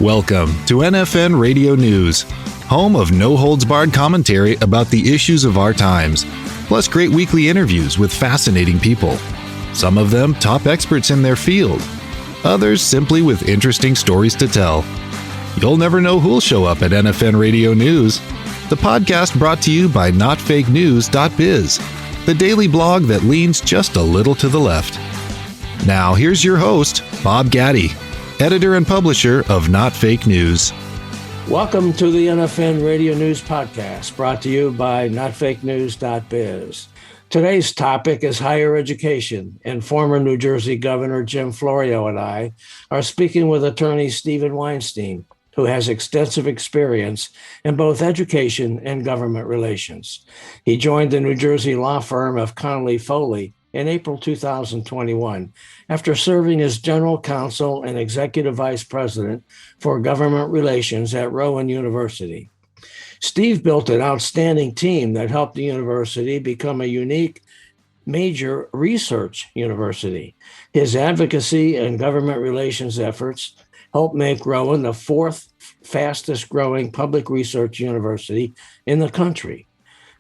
Welcome to NFN Radio News, home of no-holds-barred commentary about the issues of our times, plus great weekly interviews with fascinating people. Some of them top experts in their field, others simply with interesting stories to tell. You'll never know who'll show up at NFN Radio News, the podcast brought to you by notfakenews.biz, the daily blog that leans just a little to the left. Now here's your host, Bob Gaddy, editor and publisher of Not Fake News. Welcome to the NFN Radio News podcast, brought to you by notfakenews.biz. Today's topic is higher education, and former New Jersey Governor Jim Florio and I are speaking with attorney Steven Weinstein, who has extensive experience in both education and government relations. He joined the New Jersey law firm of Connell Foley in April 2021 after serving as general counsel and executive vice president for government relations at Rowan University. Steve built an outstanding team that helped the university become a unique major research university. His advocacy and government relations efforts helped make Rowan the fourth fastest growing public research university in the country.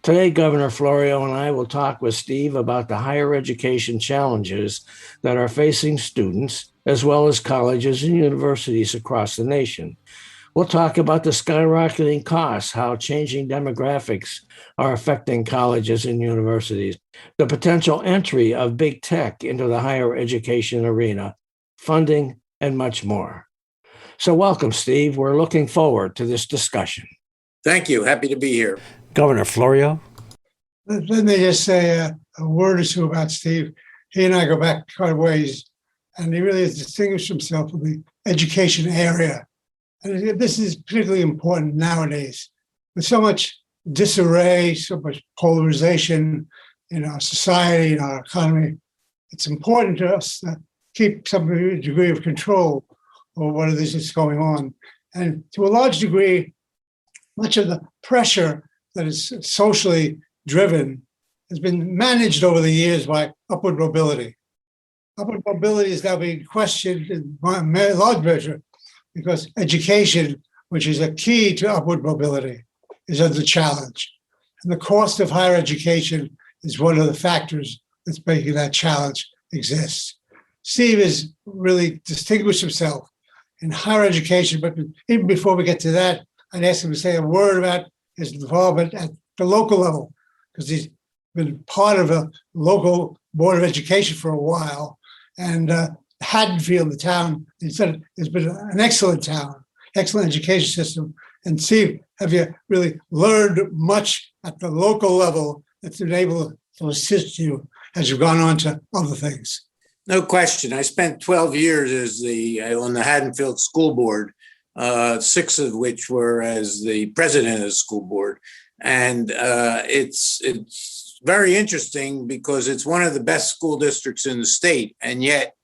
Today, Governor Florio and I will talk with Steve about the higher education challenges that are facing students, as well as colleges and universities across the nation. We'll talk about the skyrocketing costs, how changing demographics are affecting colleges and universities, the potential entry of big tech into the higher education arena, funding, and much more. So welcome, Steve. We're looking forward to this discussion. Thank you. Happy to be here. Governor Florio. Let me just say a word or two about Steve. He and I go back quite a ways, and he really has distinguished himself in the education area. And this is particularly important nowadays. With so much disarray, so much polarization in our society, in our economy, it's important to us to keep some degree of control over what it is that's going on. And to a large degree, much of the pressure that is socially driven has been managed over the years by upward mobility. Upward mobility is now being questioned in large measure because education, which is a key to upward mobility, is under challenge. And the cost of higher education is one of the factors that's making that challenge exist. Steve has really distinguished himself in higher education, but even before we get to that, I'd ask him to say a word about his involvement at the local level, because he's been part of a local board of education for a while. And Haddonfield, the town, he said, has been an excellent town, excellent education system. And Steve, have you really learned much at the local level that's been able to assist you as you've gone on to other things? No question. I spent 12 years on the Haddonfield School Board, 6 of which were as the president of the school board. And it's very interesting because it's one of the best school districts in the state. And yet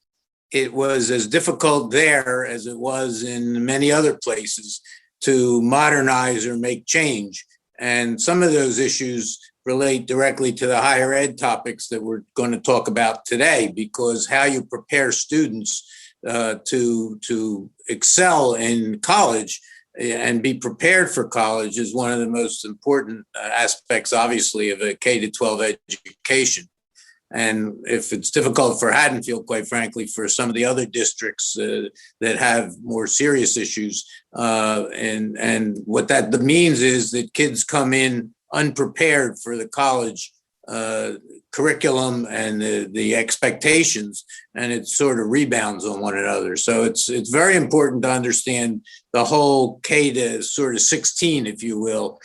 it was as difficult there as it was in many other places to modernize or make change. And some of those issues relate directly to the higher ed topics that we're going to talk about today, because how you prepare students to excel in college and be prepared for college is one of the most important aspects, obviously, of a K-12 education. And if it's difficult for Haddonfield, quite frankly, for some of the other districts that have more serious issues, and what that means is that kids come in unprepared for the college curriculum and the expectations, and it sort of rebounds on one another. So it's very important to understand the whole K to sort of 16, if you will,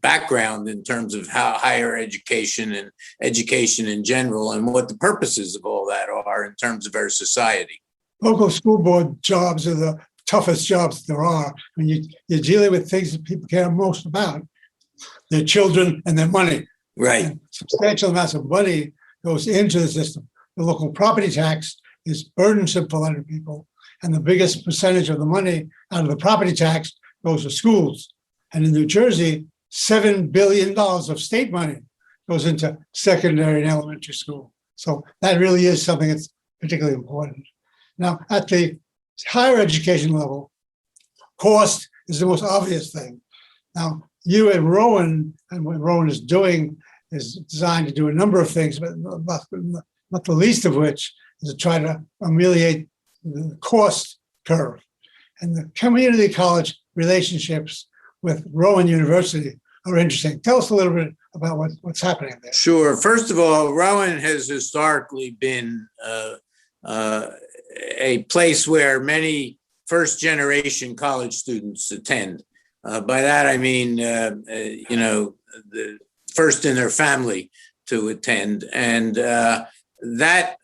background in terms of how higher education and education in general and what the purposes of all that are in terms of our society. Local school board jobs are the toughest jobs there are. I mean, you're dealing with things that people care most about, their children and their money. Right. And substantial amounts of money goes into the system. The local property tax is burdensome for a lot of people. And the biggest percentage of the money out of the property tax goes to schools. And in New Jersey, $7 billion of state money goes into secondary and elementary school. So that really is something that's particularly important. Now, at the higher education level, cost is the most obvious thing. Now, you at Rowan, and what Rowan is doing is designed to do a number of things, but not the least of which is to try to ameliorate the cost curve. And the community college relationships with Rowan University are interesting. Tell us a little bit about what's happening there. Sure. First of all, Rowan has historically been a place where many first-generation college students attend. By that, I mean, the first in their family to attend. And that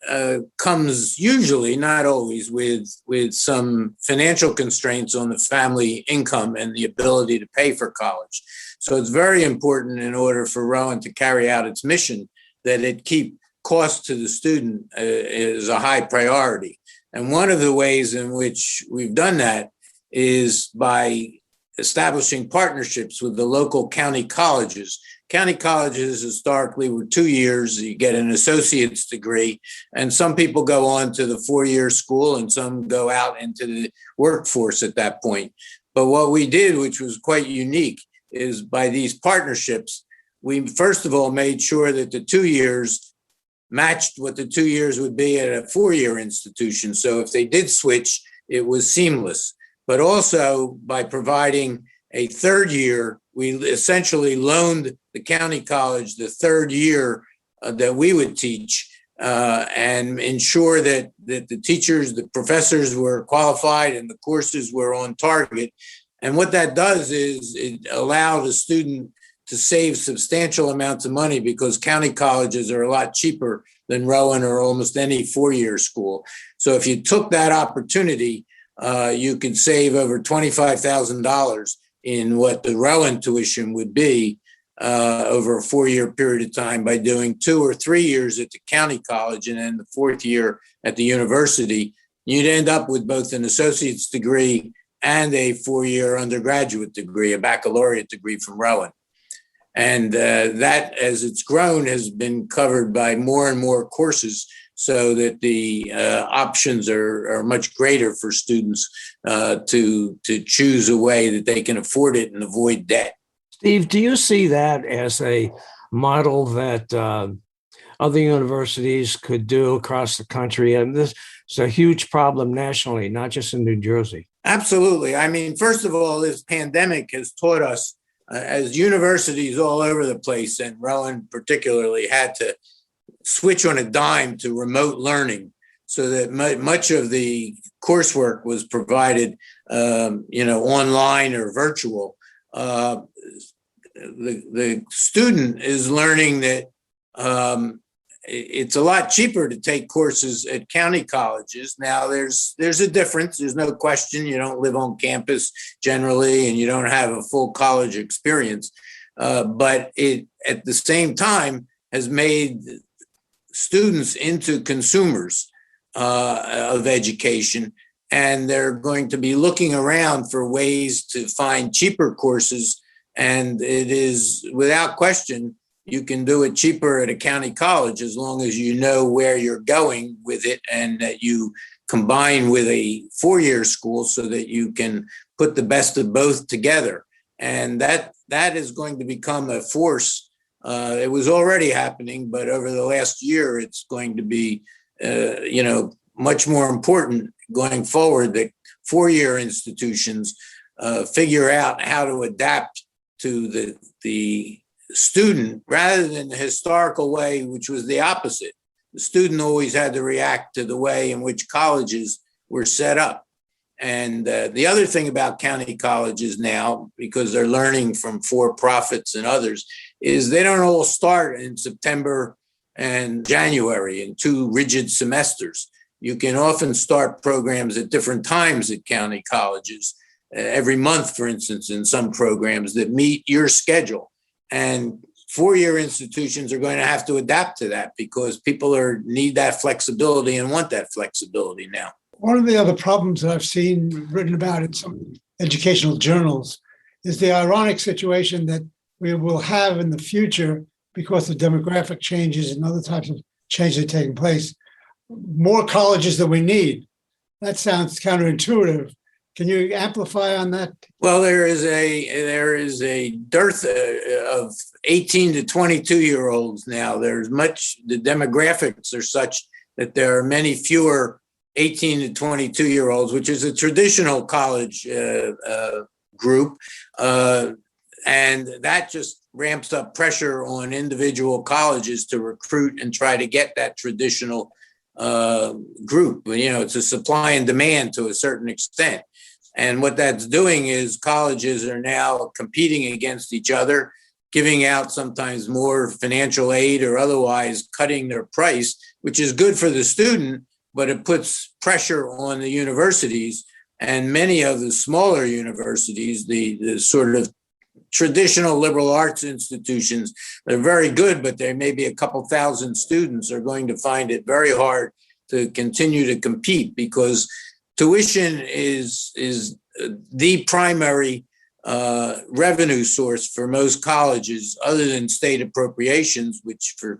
comes usually, not always, with some financial constraints on the family income and the ability to pay for college. So it's very important in order for Rowan to carry out its mission that it keep cost to the student is a high priority. And one of the ways in which we've done that is by establishing partnerships with the local county colleges. County colleges historically were 2 years. You get an associate's degree, and some people go on to the 4-year school and some go out into the workforce at that point. But what we did, which was quite unique, is by these partnerships, we first of all made sure that the 2 years matched what the 2 years would be at a 4-year institution. So if they did switch, it was seamless. But also by providing a third year, we essentially loaned the county college the third year that we would teach and ensure that the teachers, the professors were qualified and the courses were on target. And what that does is it allows the student to save substantial amounts of money because county colleges are a lot cheaper than Rowan or almost any 4-year school. So if you took that opportunity, you could save over $25,000 in what the Rowan tuition would be over a 4-year period of time by doing 2 or 3 years at the county college and then the 4th year at the university. You'd end up with both an associate's degree and a 4-year undergraduate degree, a baccalaureate degree from Rowan. And that, as it's grown, has been covered by more and more courses so that the options are much greater for students to choose a way that they can afford it and avoid debt. Steve, do you see that as a model that other universities could do across the country? And this is a huge problem nationally, not just in New Jersey. Absolutely. I mean, first of all, this pandemic has taught us, as universities all over the place, and Rowan particularly, had to switch on a dime to remote learning so that much of the coursework was provided, online or virtual. The student is learning that it's a lot cheaper to take courses at county colleges. Now, there's a difference. There's no question. You don't live on campus generally, and you don't have a full college experience. But it, at the same time, has made students into consumers of education, and they're going to be looking around for ways to find cheaper courses. And it is, without question, you can do it cheaper at a county college as long as you know where you're going with it and that you combine with a 4-year school so that you can put the best of both together. And that is going to become a force. It was already happening, but over the last year, it's going to be, much more important going forward that 4-year institutions figure out how to adapt to the student rather than the historical way, which was the opposite. The student always had to react to the way in which colleges were set up. And the other thing about county colleges now, because they're learning from for-profits and others, is they don't all start in September and January in 2 rigid semesters. You can often start programs at different times at county colleges, every month, for instance, in some programs that meet your schedule. And 4-year institutions are going to have to adapt to that because people need that flexibility and want that flexibility now. One of the other problems that I've seen written about in some educational journals is the ironic situation that we will have in the future, because of demographic changes and other types of changes taking place, more colleges than we need. That sounds counterintuitive. Can you amplify on that? Well, there is a dearth of 18 to 22-year-olds now. The demographics are such that there are many fewer 18 to 22-year-olds, which is a traditional college group. And that just ramps up pressure on individual colleges to recruit and try to get that traditional group. It's a supply and demand to a certain extent. And what that's doing is colleges are now competing against each other, giving out sometimes more financial aid or otherwise cutting their price, which is good for the student, but it puts pressure on the universities. And many of the smaller universities, the sort of traditional liberal arts institutions, they're very good, but there may be a couple thousand students are going to find it very hard to continue to compete because tuition is the primary revenue source for most colleges, other than state appropriations, which for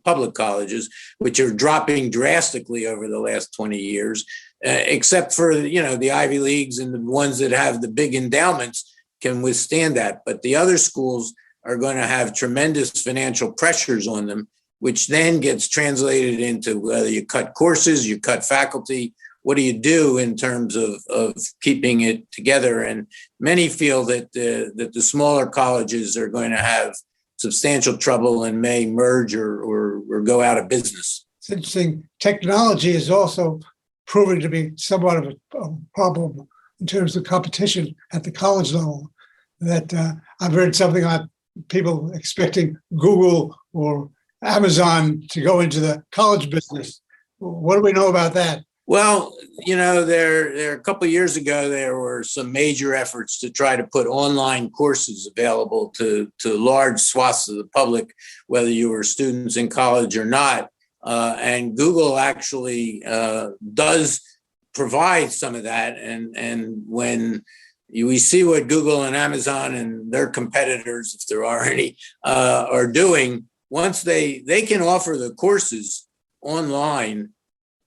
public colleges, which are dropping drastically over the last 20 years, except for the Ivy Leagues and the ones that have the big endowments can withstand that. But the other schools are going to have tremendous financial pressures on them, which then gets translated into whether you cut courses, you cut faculty. What do you do in terms of keeping it together? And many feel that the smaller colleges are going to have substantial trouble and may merge or go out of business. It's interesting. Technology is also proving to be somewhat of a problem in terms of competition at the college level. That I've heard something about people expecting Google or Amazon to go into the college business. What do we know about that? Well, there a couple of years ago, there were some major efforts to try to put online courses available to large swaths of the public, whether you were students in college or not. And Google actually does provide some of that. And when we see what Google and Amazon and their competitors, if there are any, are doing, once they can offer the courses online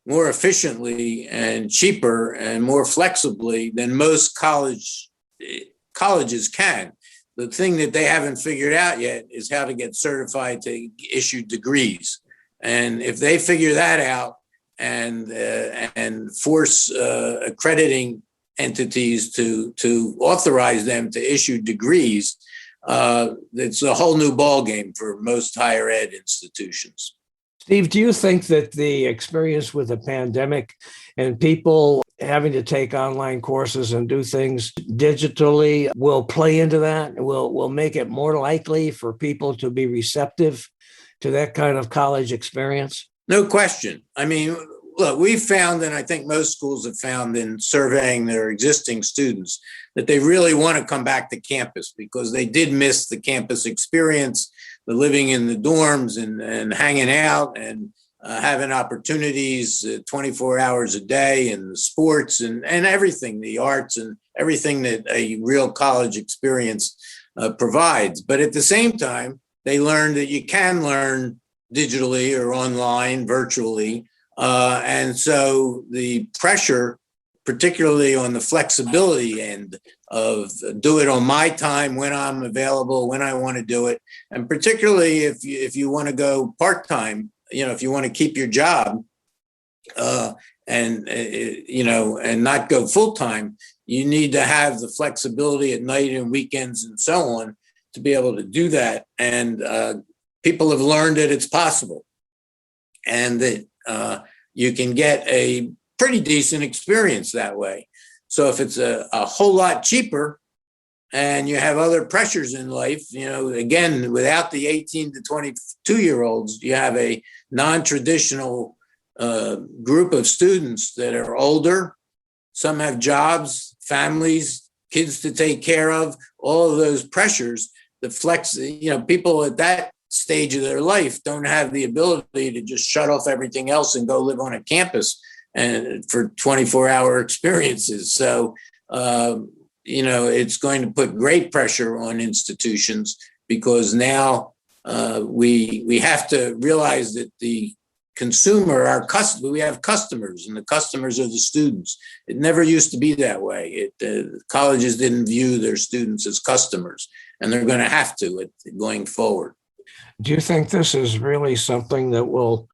more efficiently and cheaper and more flexibly than most colleges can. The thing that they haven't figured out yet is how to get certified to issue degrees. And if they figure that out and force accrediting entities to authorize them to issue degrees, it's a whole new ballgame for most higher ed institutions. Steve, do you think that the experience with the pandemic and people having to take online courses and do things digitally will play into that? Will make it more likely for people to be receptive to that kind of college experience? No question. I mean, look, we've found, and I think most schools have found in surveying their existing students, that they really want to come back to campus because they did miss the campus experience, the living in the dorms and hanging out and having opportunities 24 hours a day and the sports and everything, the arts and everything that a real college experience provides. But at the same time, they learned that you can learn digitally or online, virtually. And so the pressure, particularly on the flexibility end of do it on my time, when I'm available, when I want to do it. And particularly if you want to go part-time, if you want to keep your job and not go full-time, you need to have the flexibility at night and weekends and so on to be able to do that. And people have learned that it's possible and that you can get a pretty decent experience that way. So if it's a whole lot cheaper and you have other pressures in life, again, without the 18 to 22-year-olds, you have a non-traditional group of students that are older. Some have jobs, families, kids to take care of, all of those pressures. The flex, people at that stage of their life don't have the ability to just shut off everything else and go live on a campus and for 24-hour experiences. So, it's going to put great pressure on institutions because now we have to realize that the consumer, we have customers, and the customers are the students. It never used to be that way. Colleges didn't view their students as customers, and they're going to have to going forward. Do you think this is really something that will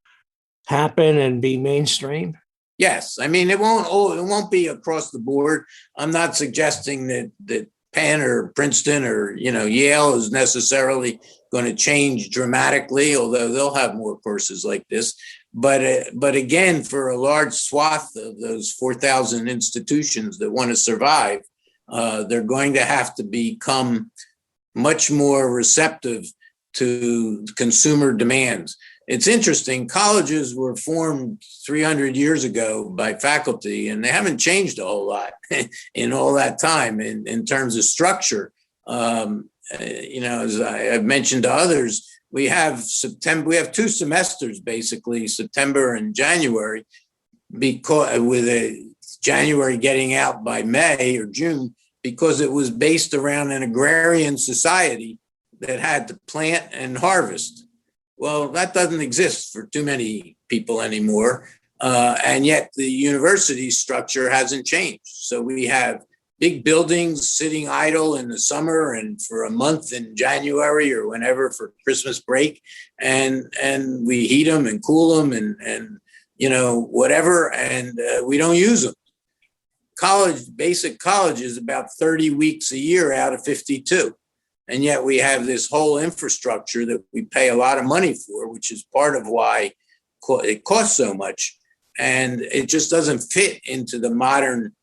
happen and be mainstream? Yes. I mean, it won't be across the board. I'm not suggesting that Penn or Princeton or, Yale is necessarily going to change dramatically, although they'll have more courses like this. But again, for a large swath of those 4,000 institutions that want to survive, they're going to have to become much more receptive to consumer demands. It's interesting. Colleges were formed 300 years ago by faculty, and they haven't changed a whole lot in all that time in terms of structure. As I've mentioned to others, we have 2 semesters, basically, September and January, because with January getting out by May or June, because it was based around an agrarian society that had to plant and harvest. Well, that doesn't exist for too many people anymore. And yet the university structure hasn't changed. So we have big buildings sitting idle in the summer and for a month in January or whenever for Christmas break. And we heat them and cool them and whatever. And we don't use them. Basic college is about 30 weeks a year out of 52. And yet we have this whole infrastructure that we pay a lot of money for, which is part of why it costs so much. And it just doesn't fit into the modern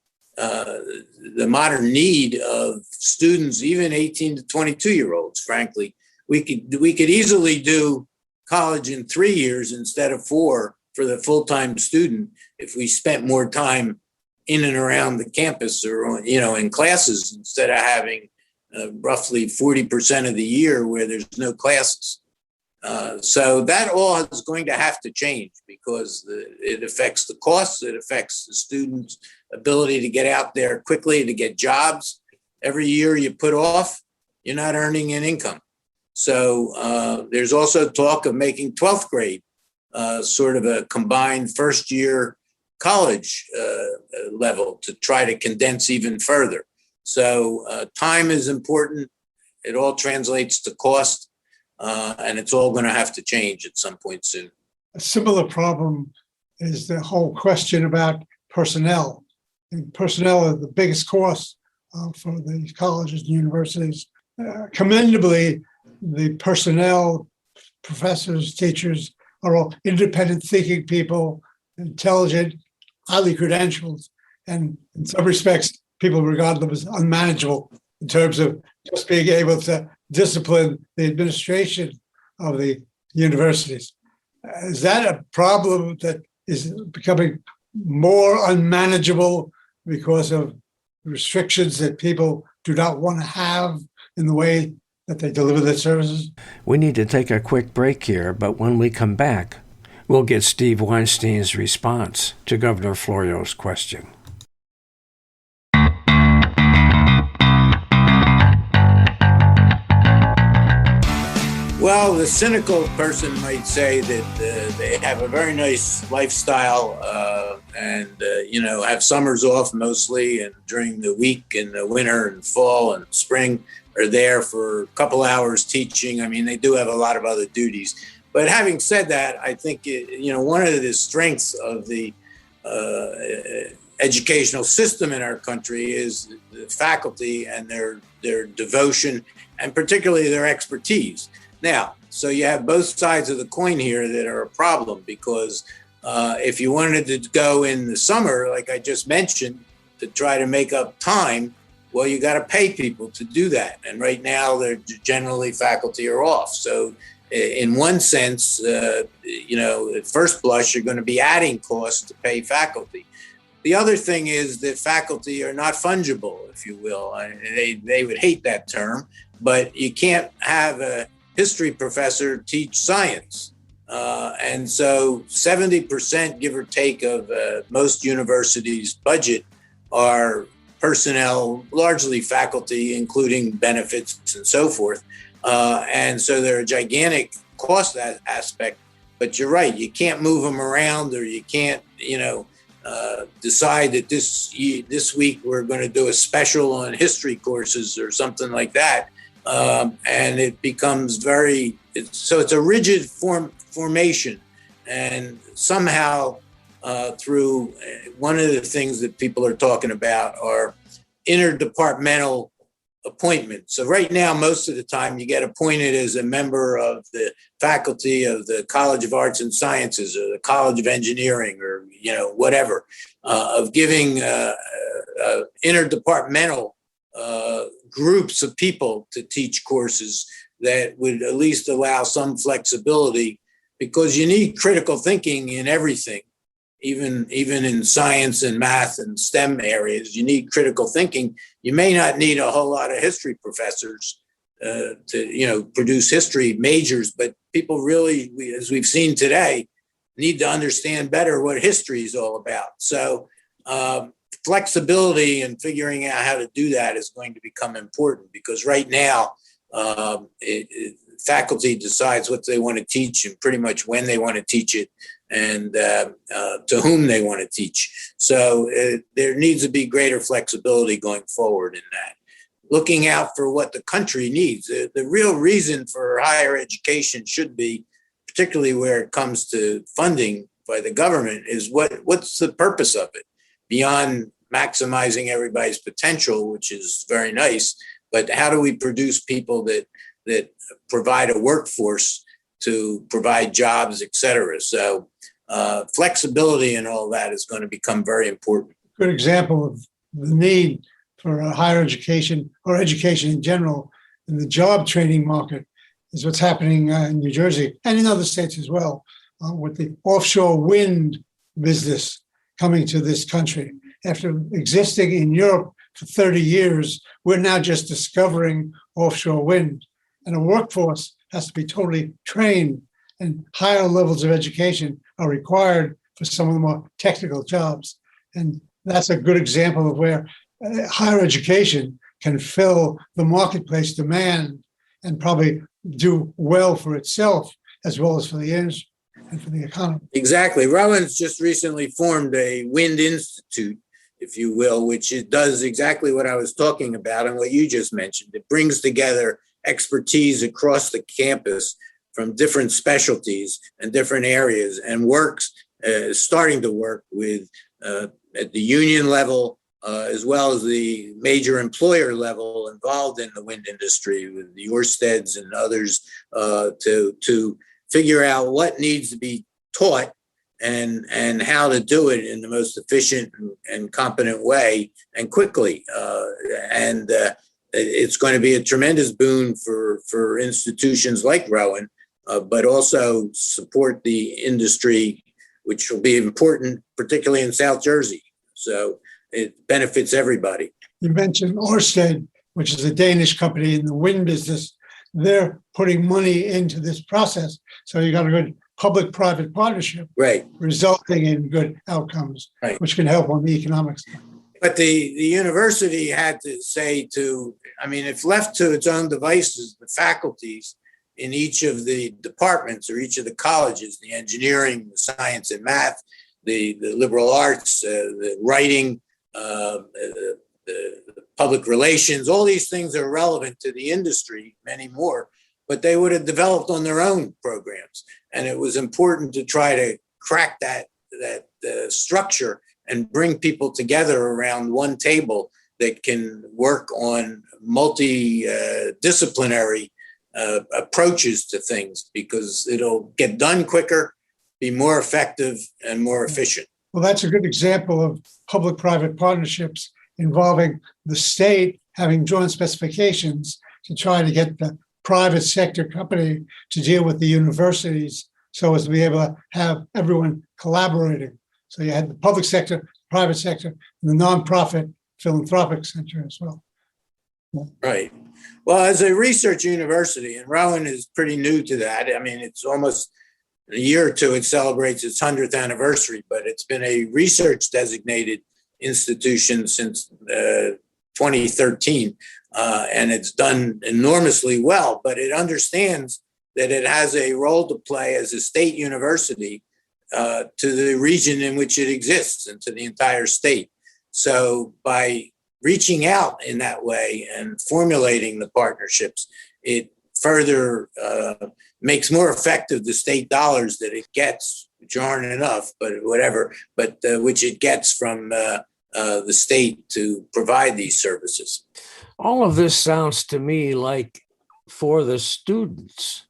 need of students, even 18 to 22-year-olds, frankly. We could easily do college in 3 years instead of 4 for the full-time student if we spent more time in and around the campus or, in classes instead of having roughly 40% of the year where there's no classes. So that all is going to have to change because it affects the costs, it affects the students' ability to get out there quickly, to get jobs. Every year you put off, you're not earning an income. So there's also talk of making 12th grade sort of a combined first year college level to try to condense even further. So time is important. It all translates to cost, and it's all going to have to change at some point soon. A similar problem is the whole question about personnel. And personnel are the biggest cost for the colleges and universities. Commendably, the personnel, professors, teachers are all independent thinking people, intelligent, highly credentialed, and in some respects, people regard them as unmanageable in terms of just being able to discipline the administration of the universities. Is that a problem that is becoming more unmanageable because of restrictions that people do not want to have in the way that they deliver their services? We need to take a quick break here, but when we come back, we'll get Steve Weinstein's response to Governor Florio's question. Well, the cynical person might say that they have a very nice lifestyle and have summers off mostly, and during the week in the winter and fall and spring are there for a couple hours teaching. I mean, they do have a lot of other duties. But having said that, I think, one of the strengths of the educational system in our country is the faculty and their devotion and particularly their expertise. Now, so you have both sides of the coin here that are a problem because if you wanted to go in the summer, like I just mentioned, to try to make up time, well, you got to pay people to do that. And right now, they're generally faculty are off. So in one sense, at first blush, you're going to be adding costs to pay faculty. The other thing is that faculty are not fungible, if you will. They would hate that term, but you can't have a history professor teach science. And so 70%, give or take, of most universities' budget are personnel, largely faculty, including benefits and so forth. And so there are gigantic cost aspect But you're right, you can't move them around, or you can't, decide that this week we're going to do a special on history courses or something like that. And it becomes it's a rigid formation. And somehow through one of the things that people are talking about are interdepartmental appointments. So right now, most of the time you get appointed as a member of the faculty of the College of Arts and Sciences or the College of Engineering, or, whatever, of giving interdepartmental groups of people to teach courses that would at least allow some flexibility, because you need critical thinking in everything. Even in science and math and STEM areas, you need critical thinking. You may not need a whole lot of history professors to produce history majors, but people really, as we've seen today, need to understand better what history is all about. So flexibility and figuring out how to do that is going to become important, because right now faculty decides what they want to teach and pretty much when they want to teach it, and to whom they want to teach. So there needs to be greater flexibility going forward in that. Looking out for what the country needs. The real reason for higher education should be, particularly where it comes to funding by the government, is what's the purpose of it? Beyond maximizing everybody's potential, which is very nice, but how do we produce people that provide a workforce to provide jobs, et cetera? So flexibility and all that is going to become very important. Good example of the need for a higher education, or education in general, in the job training market, is what's happening in New Jersey and in other states as well, with the offshore wind business coming to this country. After existing in Europe for 30 years, we're now just discovering offshore wind. And a workforce has to be totally trained, and higher levels of education are required for some of the more technical jobs. And that's a good example of where higher education can fill the marketplace demand and probably do well for itself as well as for the industry and for the economy. Exactly. Rowan's just recently formed a Wind Institute, if you will, which it does exactly what I was talking about and what you just mentioned. It brings together expertise across the campus from different specialties and different areas, and works, starting to work with at the union level, as well as the major employer level involved in the wind industry, with the Ørsteds and others, to figure out what needs to be taught and how to do it in the most efficient and competent way and quickly. And it's going to be a tremendous boon for institutions like Rowan, but also support the industry, which will be important, particularly in South Jersey. So it benefits everybody. You mentioned Ørsted, which is a Danish company in the wind business. They're putting money into this process. So you got a good public-private partnership, right, resulting in good outcomes, right, which can help on the economics. But the university had to say if left to its own devices, the faculties in each of the departments or each of the colleges, the engineering, the science and math, the liberal arts, the writing, the public relations, all these things are relevant to the industry, many more, but they would have developed on their own programs. And it was important to try to crack that structure and bring people together around one table that can work on multidisciplinary approaches to things, because it'll get done quicker, be more effective and more efficient. Well, that's a good example of public-private partnerships involving the state having joint specifications to try to get the private sector company to deal with the universities so as to be able to have everyone collaborating. So you had the public sector, private sector, and the nonprofit philanthropic sector as well. Right. Well, as a research university, and Rowan is pretty new to that. I mean, it's almost a year or two, it celebrates its 100th anniversary, but it's been a research designated institution since 2013. And it's done enormously well, but it understands that it has a role to play as a state university to the region in which it exists and to the entire state. So by reaching out in that way and formulating the partnerships, it further makes more effective the state dollars that it gets, which aren't enough, but whatever, but which it gets from the state to provide these services. All of this sounds to me like for the students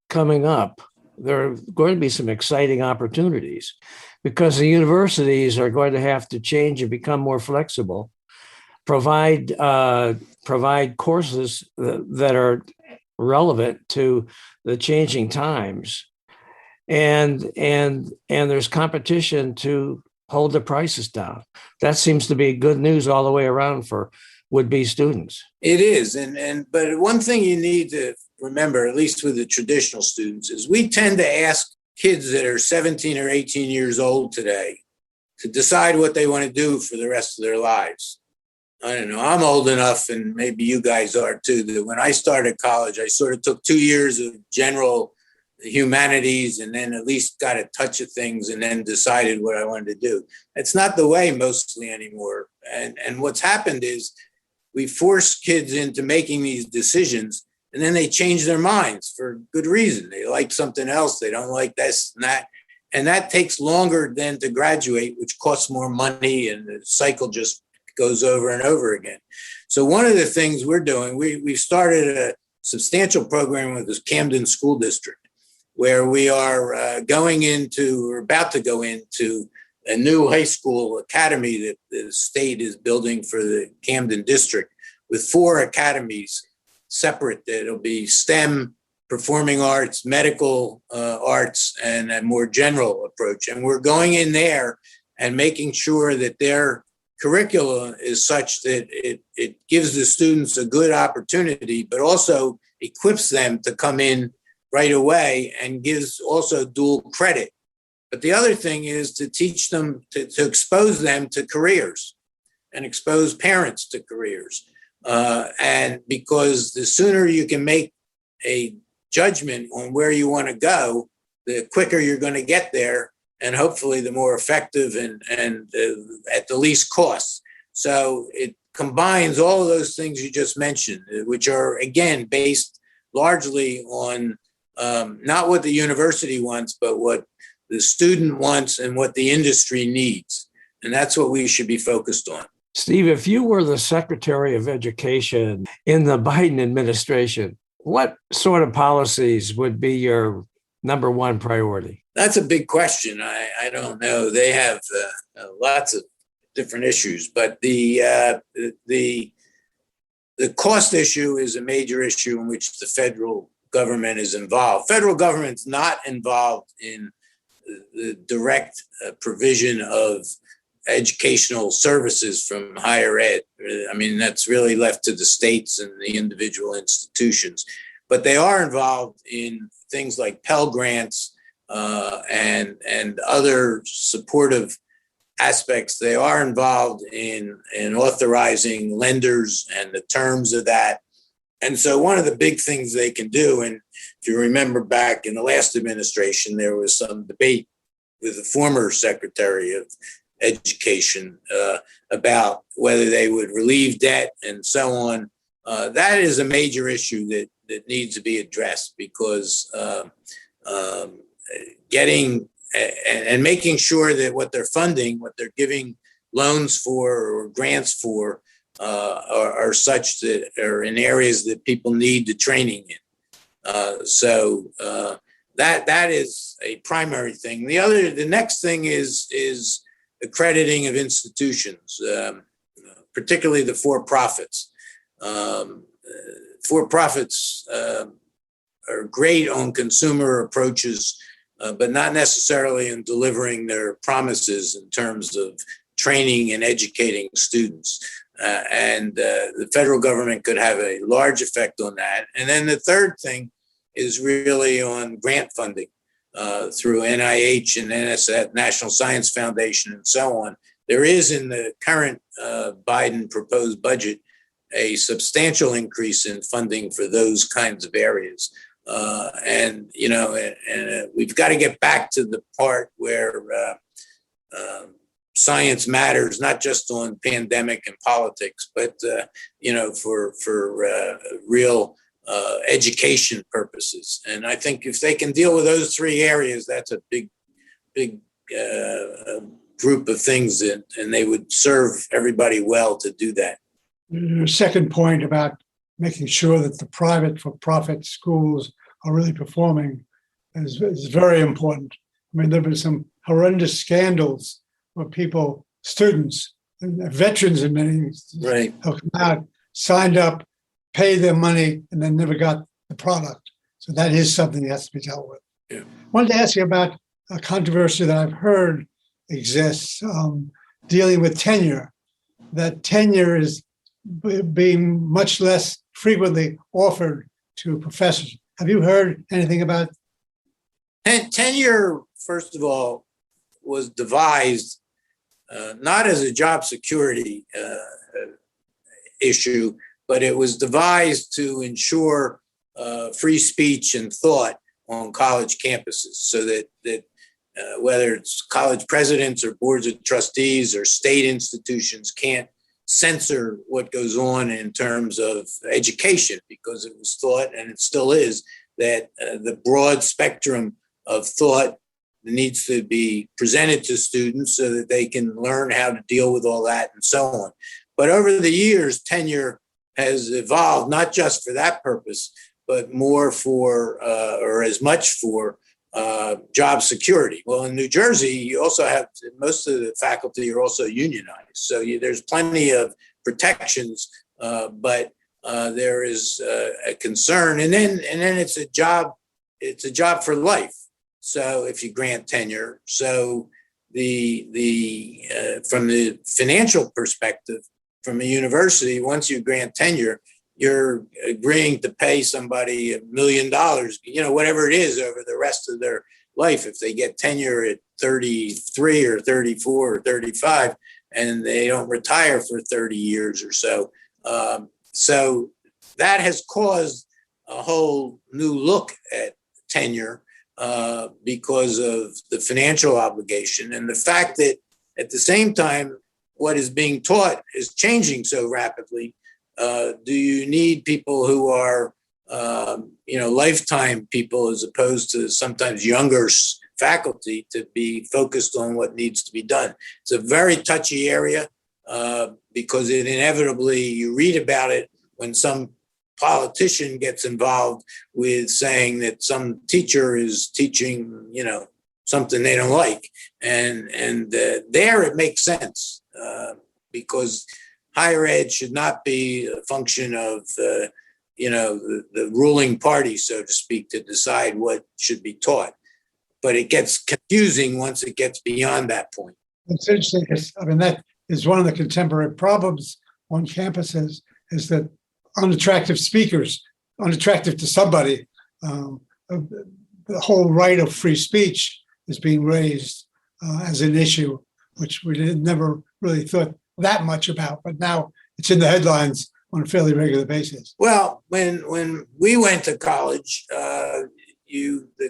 coming up, there are going to be some exciting opportunities because the universities are going to have to change and become more flexible, provide courses that are relevant to the changing times, and there's competition to hold the prices down. That seems to be good news all the way around for would-be students. It is, but one thing you need to remember, at least with the traditional students, is we tend to ask kids that are 17 or 18 years old today to decide what they want to do for the rest of their lives. I don't know, I'm old enough, and maybe you guys are too, that when I started college, I sort of took 2 years of general humanities and then at least got a touch of things and then decided what I wanted to do. It's not the way mostly anymore. And what's happened is we force kids into making these decisions, and then they change their minds for good reason. They like something else. They don't like this and that. And that takes longer than to graduate, which costs more money, and the cycle just goes over and over again. So one of the things we're doing, we've started a substantial program with the Camden School District, where we are about to go into a new high school academy that the state is building for the Camden district, with 4 academies separate. It'll be STEM, performing arts, medical arts, and a more general approach. And we're going in there and making sure that their curriculum is such that it gives the students a good opportunity, but also equips them to come in right away and gives also dual credit. But the other thing is to teach them, to expose them to careers and expose parents to careers. And because the sooner you can make a judgment on where you want to go, the quicker you're going to get there, and hopefully the more effective and at the least cost. So it combines all of those things you just mentioned, which are, again, based largely on not what the university wants, but what the student wants and what the industry needs. And that's what we should be focused on. Steve, if you were the Secretary of Education in the Biden administration, what sort of policies would be your number one priority? That's a big question. I don't know. They have lots of different issues, but the cost issue is a major issue in which the federal government is involved. Federal government's not involved in the direct provision of educational services from higher ed. I mean, that's really left to the states and the individual institutions. But they are involved in things like Pell Grants and other supportive aspects. They are involved in authorizing lenders and the terms of that. And so one of the big things they can do, and if you remember back in the last administration, there was some debate with the former Secretary of Education about whether they would relieve debt and so on. That is a major issue that needs to be addressed, because getting and making sure that what they're funding, what they're giving loans for or grants for, are such that are in areas that people need the training in. So that is a primary thing. The next thing is accrediting of institutions, particularly the for-profits. For-profits are great on consumer approaches, but not necessarily in delivering their promises in terms of training and educating students. And the federal government could have a large effect on that. And then the third thing is really on grant funding through NIH and NSF, National Science Foundation, and so on. There is, in the current Biden proposed budget, a substantial increase in funding for those kinds of areas. And we've got to get back to the part where science matters, not just on pandemic and politics, but for real education purposes. And I think if they can deal with those three areas, that's a big group of things, and they would serve everybody well to do that. Your second point about making sure that the private for-profit schools are really performing is very important. I mean, there have been some horrendous scandals where students, and veterans in many instances, Right, have come out, signed up, paid their money, and then never got the product. So that is something that has to be dealt with. Yeah. I wanted to ask you about a controversy that I've heard exists dealing with tenure, that tenure is being much less frequently offered to professors. Have you heard anything about tenure? First of all, was devised not as a job security issue, but it was devised to ensure free speech and thought on college campuses, so that whether it's college presidents or boards of trustees or state institutions can't censor what goes on in terms of education, because it was thought, and it still is, that the broad spectrum of thought needs to be presented to students so that they can learn how to deal with all that and so on. But over the years, tenure has evolved, not just for that purpose, but more for, or as much for, job security. Well, in New Jersey, you also have, most of the faculty are also unionized. So there's plenty of protections, but there is a concern. And then it's a job for life. So if you grant tenure, so from the financial perspective, from a university, once you grant tenure, you're agreeing to pay somebody $1 million, whatever it is, over the rest of their life. If they get tenure at 33 or 34 or 35, and they don't retire for 30 years or so. So that has caused a whole new look at tenure because of the financial obligation and the fact that at the same time, what is being taught is changing so rapidly. Do you need people who are, lifetime people as opposed to sometimes younger faculty to be focused on what needs to be done? It's a very touchy area because it inevitably, you read about it when some politician gets involved with saying that some teacher is teaching, something they don't like. And there it makes sense because higher ed should not be a function of, the ruling party, so to speak, to decide what should be taught. But it gets confusing once it gets beyond that point. It's interesting. That is one of the contemporary problems on campuses, is that unattractive speakers, unattractive to somebody, the whole right of free speech is being raised as an issue, which we never really thought that much about, but now it's in the headlines on a fairly regular basis. Well, when we went to college, the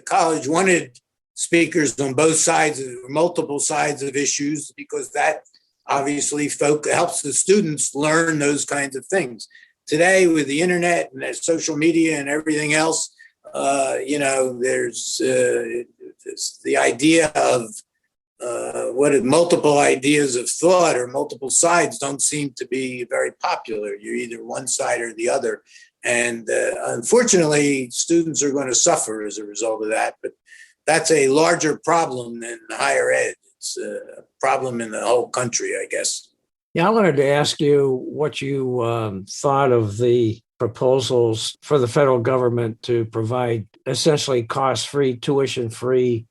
college wanted speakers on both sides, multiple sides of issues, because that obviously helps the students learn those kinds of things. Today, with the internet and social media and everything else, there's the idea of multiple ideas of thought or multiple sides don't seem to be very popular. You're either one side or the other. And unfortunately, students are going to suffer as a result of that. But that's a larger problem than higher ed. It's a problem in the whole country, I guess. Yeah, I wanted to ask you what you thought of the proposals for the federal government to provide essentially cost-free, tuition-free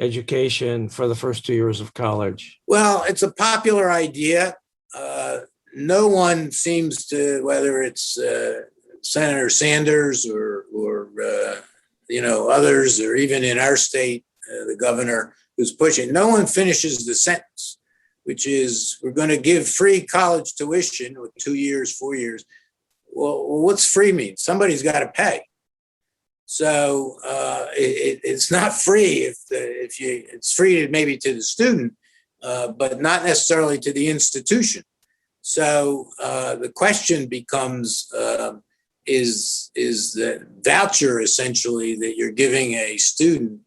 education for the first 2 years of college. Well, it's a popular idea. No one seems to, whether it's Senator Sanders or others, or even in our state, the governor who's pushing, no one finishes the sentence, which is, we're going to give free college tuition with 2 years, 4 years. Well, what's free mean? Somebody's got to pay. So it's not free it's free maybe to the student, but not necessarily to the institution. So the question becomes, is the voucher essentially that you're giving a student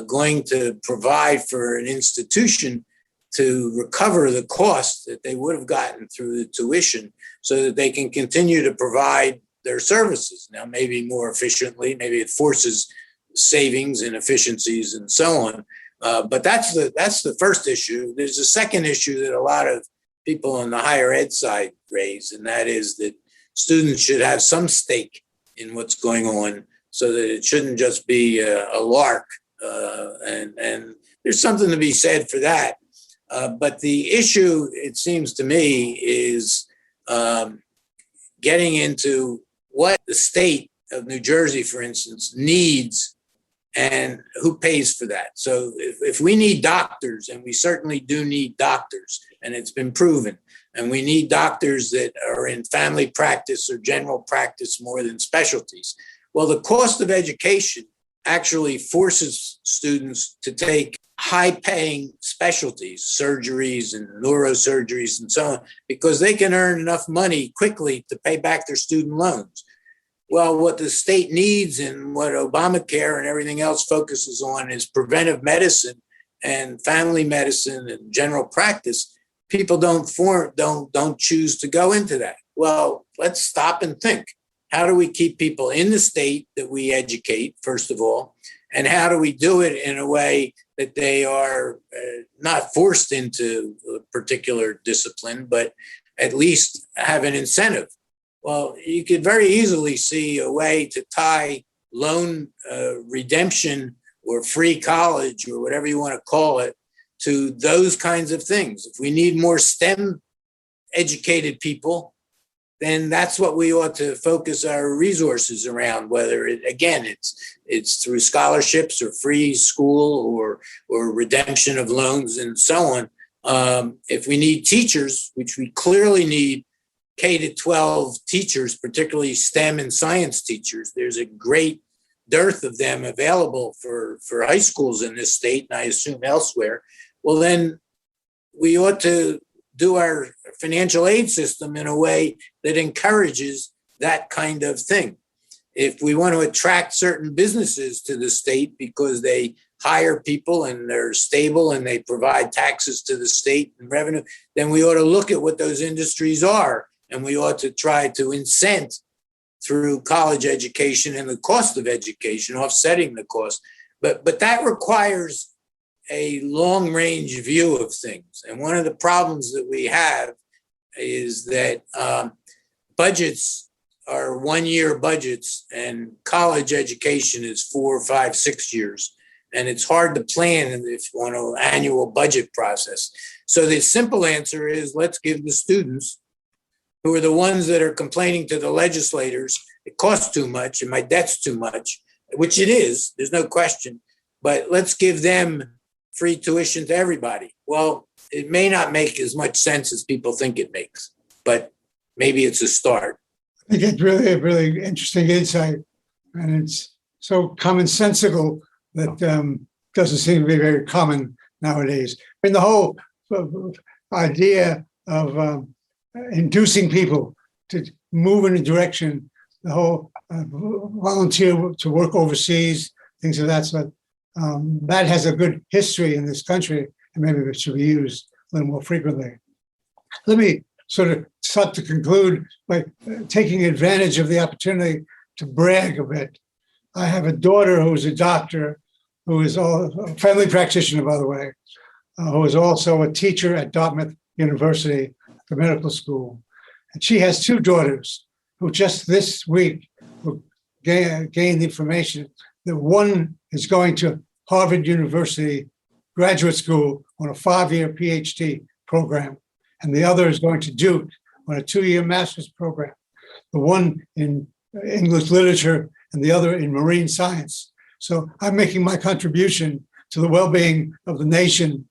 going to provide for an institution to recover the cost that they would have gotten through the tuition so that they can continue to provide their services. Now, maybe more efficiently, maybe it forces savings and efficiencies and so on. But that's the first issue. There's a second issue that a lot of people on the higher ed side raise, and that is that students should have some stake in what's going on so that it shouldn't just be a lark. And there's something to be said for that. But the issue, it seems to me, is getting into what the state of New Jersey, for instance, needs and who pays for that. So if we need doctors, and we certainly do need doctors, and it's been proven, and we need doctors that are in family practice or general practice more than specialties. Well, the cost of education actually forces students to take high-paying specialties, surgeries and neurosurgeries and so on, because they can earn enough money quickly to pay back their student loans. Well, what the state needs and what Obamacare and everything else focuses on is preventive medicine and family medicine and general practice. People don't choose to go into that. Well, let's stop and think. How do we keep people in the state that we educate, first of all? And how do we do it in a way that they are not forced into a particular discipline, but at least have an incentive? Well, you could very easily see a way to tie loan redemption or free college or whatever you want to call it to those kinds of things. If we need more STEM educated people, then that's what we ought to focus our resources around, whether it's through scholarships or free school or redemption of loans and so on. If we need teachers, which we clearly need K-12 teachers, particularly STEM and science teachers, there's a great dearth of them available for high schools in this state, and I assume elsewhere. Well, then we ought to do our financial aid system in a way that encourages that kind of thing. If we want to attract certain businesses to the state because they hire people and they're stable and they provide taxes to the state and revenue, then we ought to look at what those industries are, and we ought to try to incent through college education and the cost of education, offsetting the cost. But that requires a long-range view of things. And one of the problems that we have is that budgets are 1 year budgets, and college education is 4, 5, 6 years. And it's hard to plan if you want an annual budget process. So the simple answer is, let's give the students, who are the ones that are complaining to the legislators, it costs too much and my debt's too much, which it is, there's no question, but let's give them free tuition to everybody. Well, it may not make as much sense as people think it makes, but maybe it's a start. I think it's really a really interesting insight, and it's so commonsensical that doesn't seem to be very common nowadays. I mean, the whole idea of inducing people to move in a direction, the whole volunteer to work overseas, things of that sort, that has a good history in this country, and maybe it should be used a little more frequently. Let me sort of start to conclude by taking advantage of the opportunity to brag a bit. I have a daughter who is a doctor, who is a family practitioner, by the way, who is also a teacher at Dartmouth University, the medical school. And she has two daughters who just this week gained information that one is going to Harvard University graduate school on a 5-year PhD program, and the other is going to Duke on a 2-year master's program, the one in English literature and the other in marine science. So I'm making my contribution to the well-being of the nation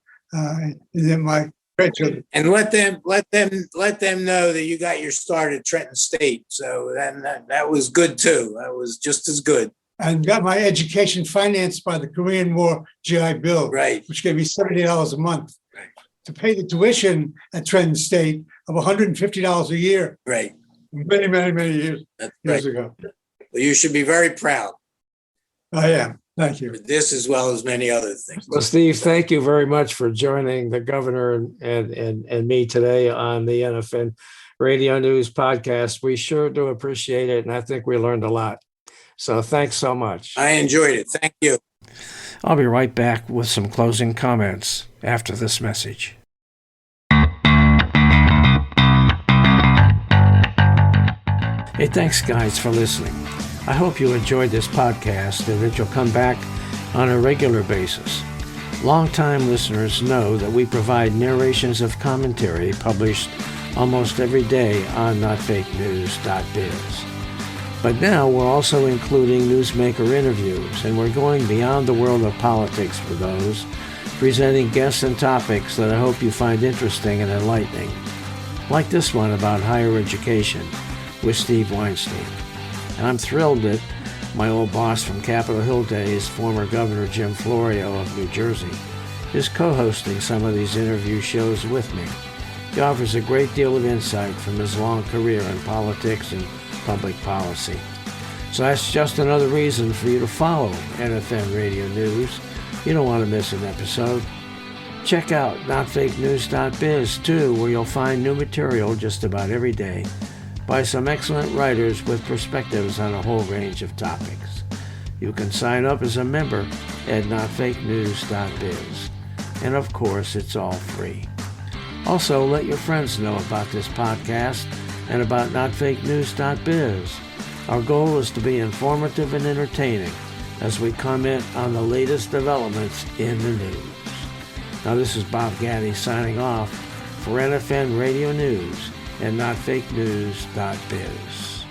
in my grandchildren. And let them know that you got your start at Trenton State. So then that was good too. That was just as good. and got my education financed by the Korean War GI Bill, Right. which gave me $70 a month Right. to pay the tuition at Trenton State of $150 a year. Right. Many, many, many years That's right. ago. Well, you should be very proud I am. Thank you. for this as well as many other things. Well, Steve, thank you very much for joining the governor and me today on the NFN Radio News podcast. We sure do appreciate it, and I think we learned a lot. So thanks so much. I enjoyed it. Thank you. I'll be right back with some closing comments after this message. Hey, thanks, guys, for listening. I hope you enjoyed this podcast and that you'll come back on a regular basis. Longtime listeners know that we provide narrations of commentary published almost every day on notfakenews.biz. But now we're also including newsmaker interviews, and we're going beyond the world of politics for those, presenting guests and topics that I hope you find interesting and enlightening. Like this one about higher education with Steve Weinstein. And I'm thrilled that my old boss from Capitol Hill days, former Governor Jim Florio of New Jersey, is co-hosting some of these interview shows with me. He offers a great deal of insight from his long career in politics and public policy. So that's just another reason for you to follow NFN Radio News. You don't want to miss an episode. Check out notfakenews.biz too, where you'll find new material just about every day by some excellent writers with perspectives on a whole range of topics. You can sign up as a member at notfakenews.biz. And of course, it's all free. Also, let your friends know about this podcast and about notfakenews.biz. Our goal is to be informative and entertaining as we comment on the latest developments in the news. Now, this is Bob Gaddy signing off for NFN Radio News and notfakenews.biz.